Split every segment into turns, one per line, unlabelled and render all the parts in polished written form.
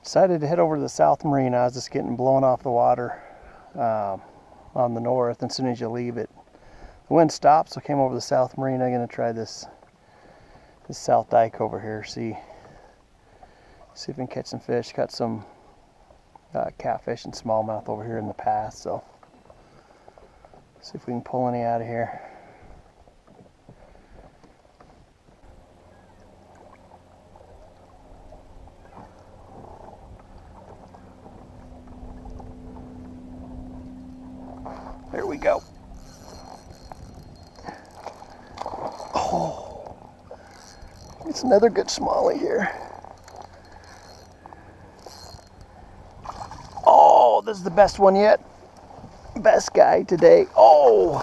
Decided to head over to the South Marina. I was just getting blown off the water on the north, and as soon as you leave it, the wind stopped, so I came over to the South Marina. I'm going to try this South Dike over here, see if we can catch some fish. Got some catfish and smallmouth over here in the path, so see if we can pull any out of here. There we go. Oh, it's another good smallie here. Oh, this is the best one yet. Best guy today. Oh,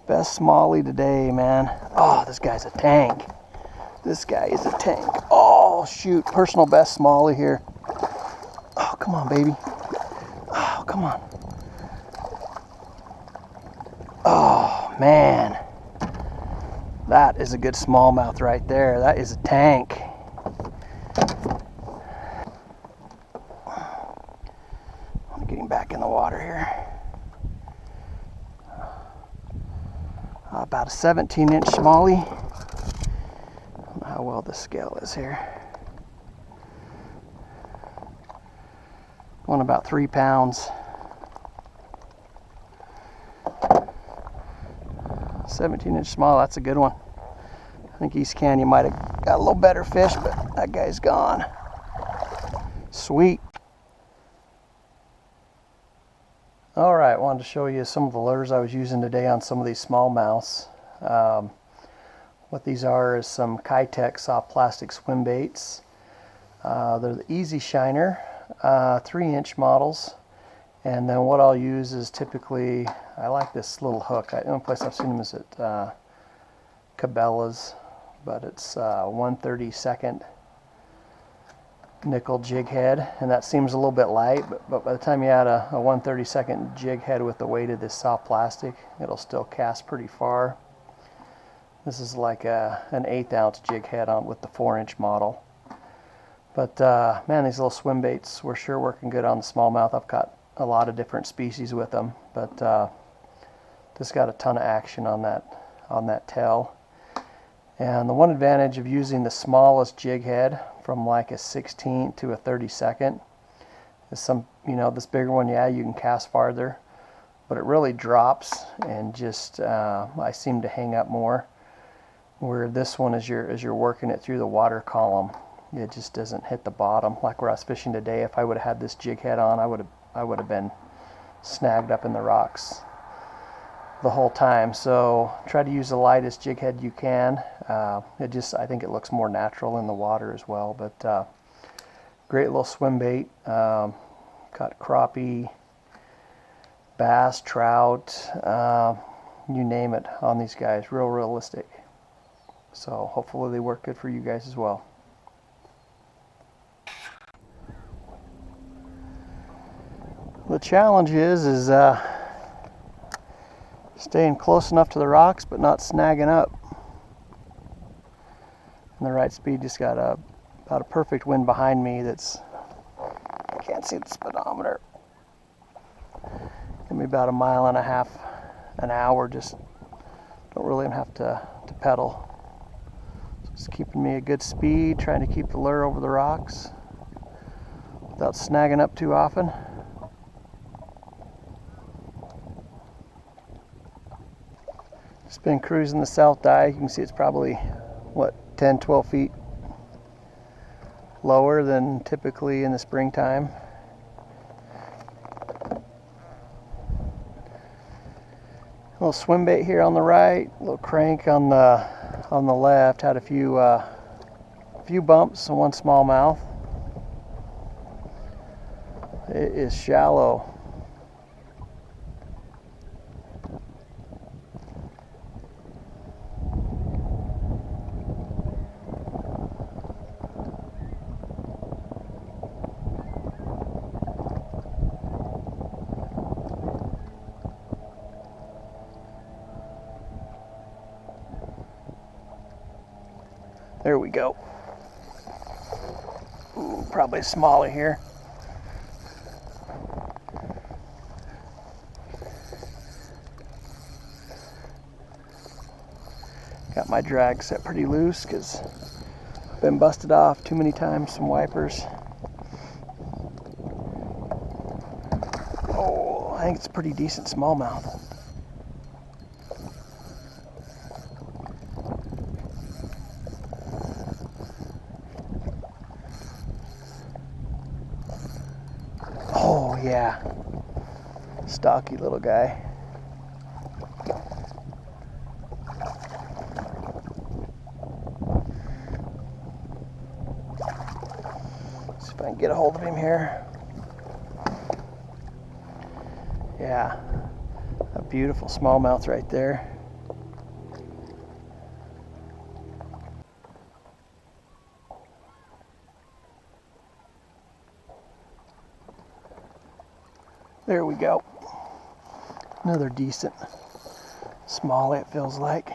best smallie today, man. Oh, this guy's a tank. This guy is a tank. Oh, shoot. Personal best smallie here. Oh, come on, baby. Oh, come on. Oh, man. That is a good smallmouth right there. That is a tank. I'm getting back in the water here. About a 17-inch smallie. I don't know how well the scale is here. Going about 3 pounds. 17-inch small, that's a good one. I think East Canyon might have got a little better fish, but that guy's gone. Sweet. All right, wanted to show you some of the lures I was using today on some of these smallmouths. What these are is some Keitech soft plastic swim baits. They're the Easy Shiner 3-inch models. And then what I'll use is typically, I like this little hook. The only place I've seen them is at Cabela's, but it's 1/32 nickel jig head, and that seems a little bit light, but by the time you add a 1/32 jig head with the weight of this soft plastic, it'll still cast pretty far. This is like an 1/8 ounce jig head on with the 4-inch model. But man, these little swim baits were sure working good on the smallmouth. I've caught a lot of different species with them, but this got a ton of action on that tail. And the one advantage of using the smallest jig head from like a 16th to a 32nd is this bigger one, yeah, you can cast farther, but it really drops and just I seem to hang up more. Where this one, as you're working it through the water column, it just doesn't hit the bottom. Like where I was fishing today, if I would have had this jig head on, I would have been snagged up in the rocks the whole time. So try to use the lightest jig head you can. I think it looks more natural in the water as well. But great little swim bait. Caught crappie, bass, trout, you name it on these guys. Real realistic. So hopefully they work good for you guys as well. The challenge is staying close enough to the rocks but not snagging up. And the right speed, just got about a perfect wind behind me that's, I can't see the speedometer. Give me about 1.5 miles an hour, just don't really even have to pedal. So it's keeping me a good speed, trying to keep the lure over the rocks without snagging up too often. Just been cruising the South Dike. You can see it's probably, what, 10, 12 feet lower than typically in the springtime. A little swim bait here on the right, a little crank on the left. Had a few bumps and one smallmouth. It is shallow. There we go. Ooh, probably a smallie here. Got my drag set pretty loose because I've been busted off too many times, some wipers. Oh, I think it's a pretty decent smallmouth. Oh yeah, stocky little guy. See if I can get a hold of him here. Yeah, a beautiful smallmouth right there. There we go. Another decent smallie, it feels like.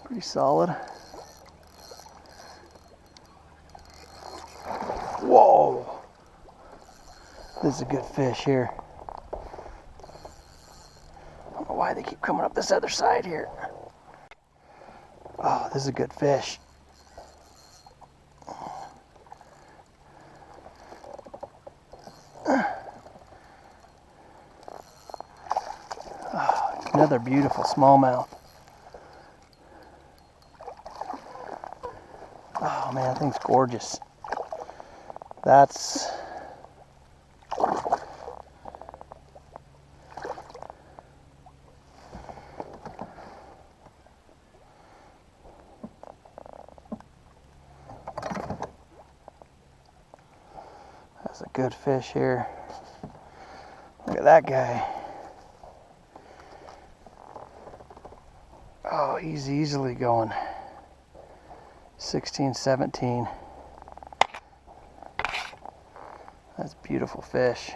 Pretty solid. Whoa! This is a good fish here. I don't know why they keep coming up this other side here. Oh, this is a good fish. Oh, another beautiful smallmouth. Oh man, that thing's gorgeous. That's a good fish here. Look at that guy. Oh, he's easily going 16, 17. That's a beautiful fish.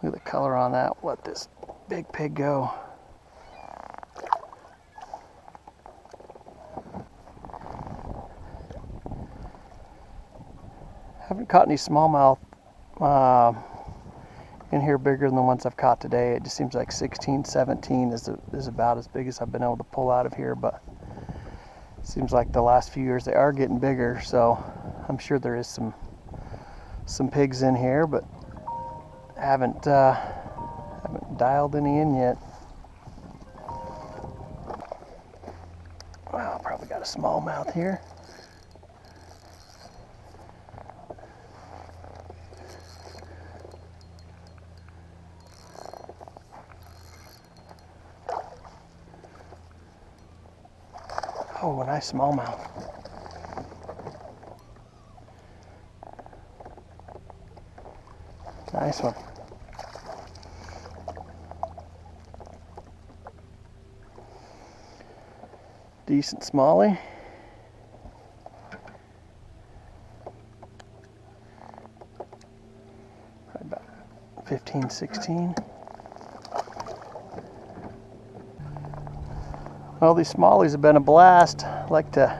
Look at the color on that. Let this big pig go. Haven't caught any smallmouth in here bigger than the ones I've caught today. It just seems like 16, 17 is about as big as I've been able to pull out of here, but it seems like the last few years they are getting bigger, so I'm sure there is some pigs in here, but haven't dialed any in yet. Well, probably got a smallmouth here. Oh, a nice smallmouth. Nice one. Decent smallie. Probably about 15, 16. Well, these smallies have been a blast. I like to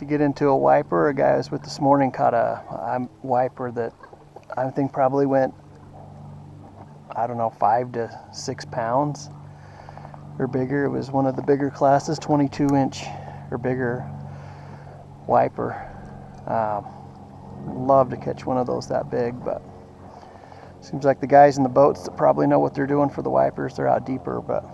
get into a wiper. A guy I was with this morning caught a wiper that I think probably went, I don't know, 5 to 6 pounds or bigger. It was one of the bigger classes, 22-inch or bigger wiper. Love to catch one of those that big, but seems like the guys in the boats that probably know what they're doing for the wipers, they're out deeper, but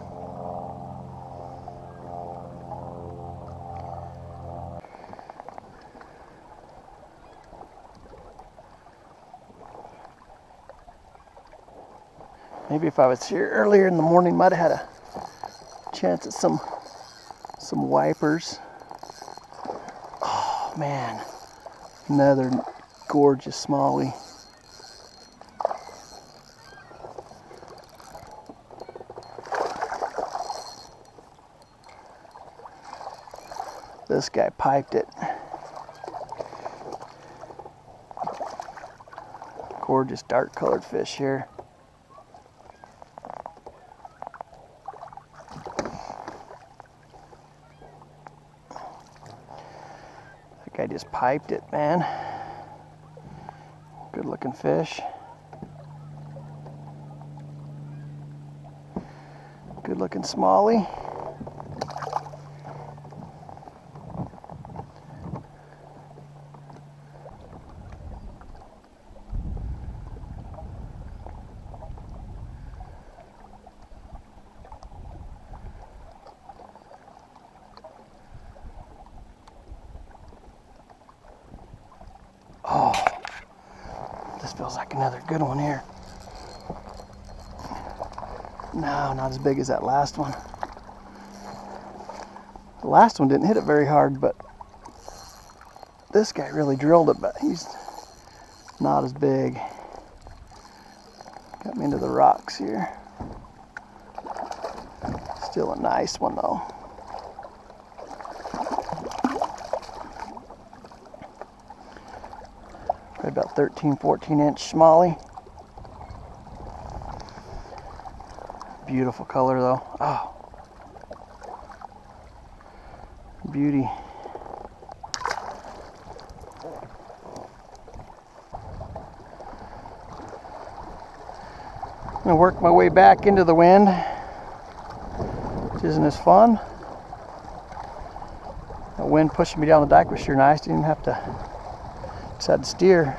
maybe if I was here earlier in the morning, might have had a chance at some wipers. Oh man, another gorgeous smallie. This guy piped it. Gorgeous dark colored fish here. I just piped it, man. Good looking fish. Good looking smallie. Oh, this feels like another good one here. No, not as big as that last one. The last one didn't hit it very hard, but this guy really drilled it, but he's not as big. Got me into the rocks here. Still a nice one though. Probably about 13, 14 inch smallie. Beautiful color though. Oh, beauty. I'm gonna work my way back into the wind, which isn't as fun. The wind pushing me down the dike was sure nice. Didn't even have to, just had to steer.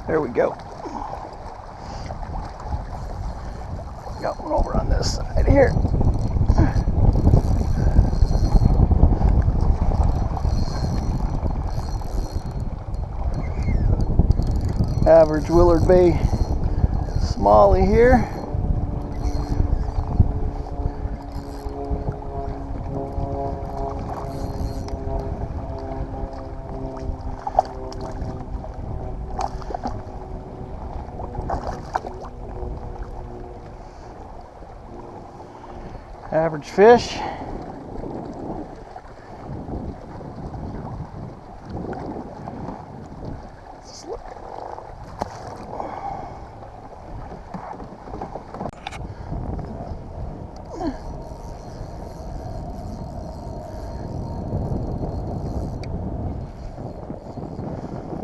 There we go. Got one over on this side here. Average Willard Bay smallie here. Average fish. Let's look.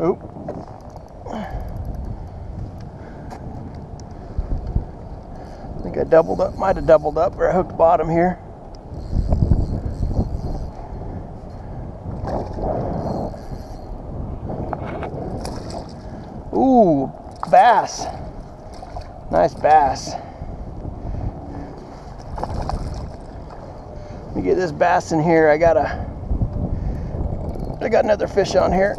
Oh. I think I doubled up, might have doubled up, or I hooked bottom here. Ooh, bass. Nice bass. Let me get this bass in here. I got another fish on here.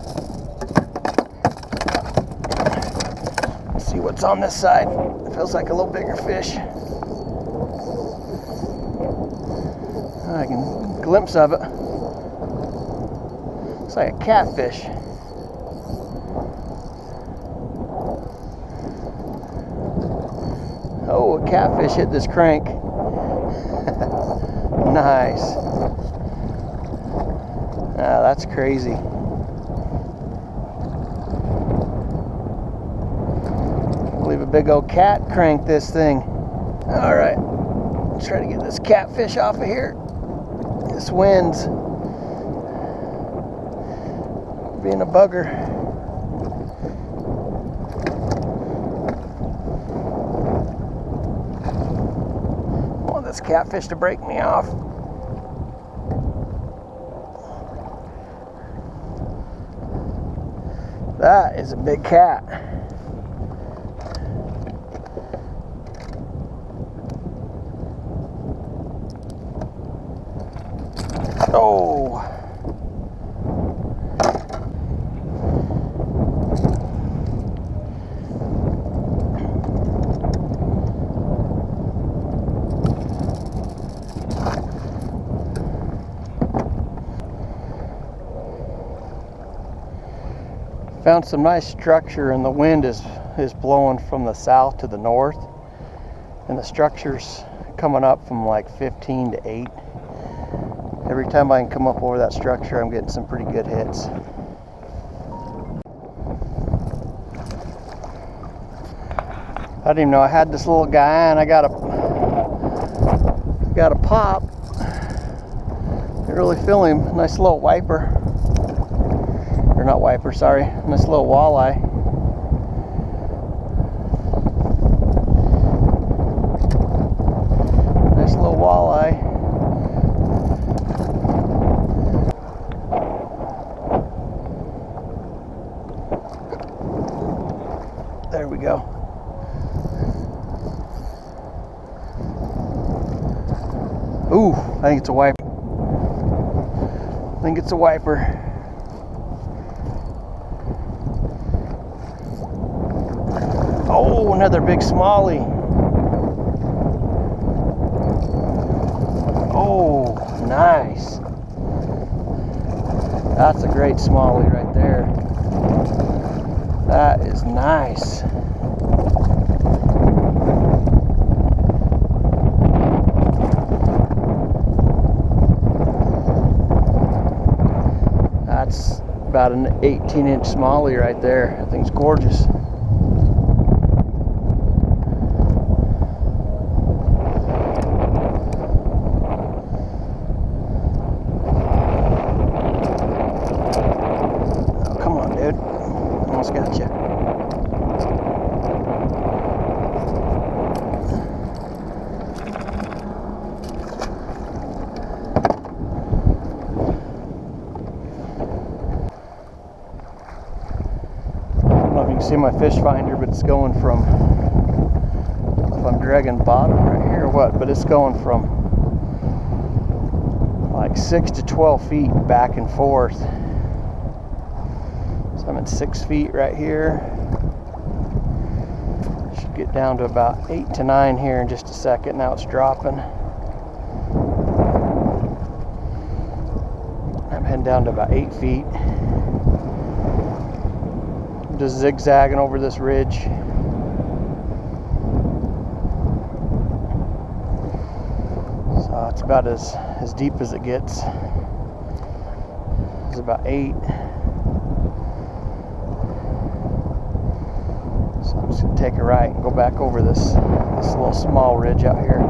Let's see what's on this side. It feels like a little bigger fish. I can glimpse of it. Looks like a catfish. Oh, a catfish hit this crank. Nice. Ah, that's crazy. I believe a big old cat cranked this thing. All right, let's try to get this catfish off of here. This wind's being a bugger. I want this catfish to break me off. That is a big cat. Oh. Found some nice structure, and the wind is blowing from the south to the north, and the structure's coming up from like 15 to 8. Every time I can come up over that structure, I'm getting some pretty good hits. I didn't even know I had this little guy, and I got a pop. Didn't really feel him. Nice little wiper. Or not wiper, sorry. Nice little walleye. Nice little walleye. There we go. Ooh, I think it's a wiper. I think it's a wiper. Oh, another big smallie. Oh, nice. That's a great smallie right there. That is nice. That's about an 18-inch smallie right there. That thing's gorgeous. Oh, come on, dude. Almost got you. See my fish finder, but it's going from, if I'm dragging bottom right here or what, but it's going from like 6 to 12 feet back and forth. So I'm at 6 feet right here. Should get down to about 8 to 9 here in just a second. Now it's dropping. I'm heading down to about 8 feet. Just zigzagging over this ridge. So it's about as deep as it gets. It's about 8. So I'm just gonna take a right and go back over this little small ridge out here.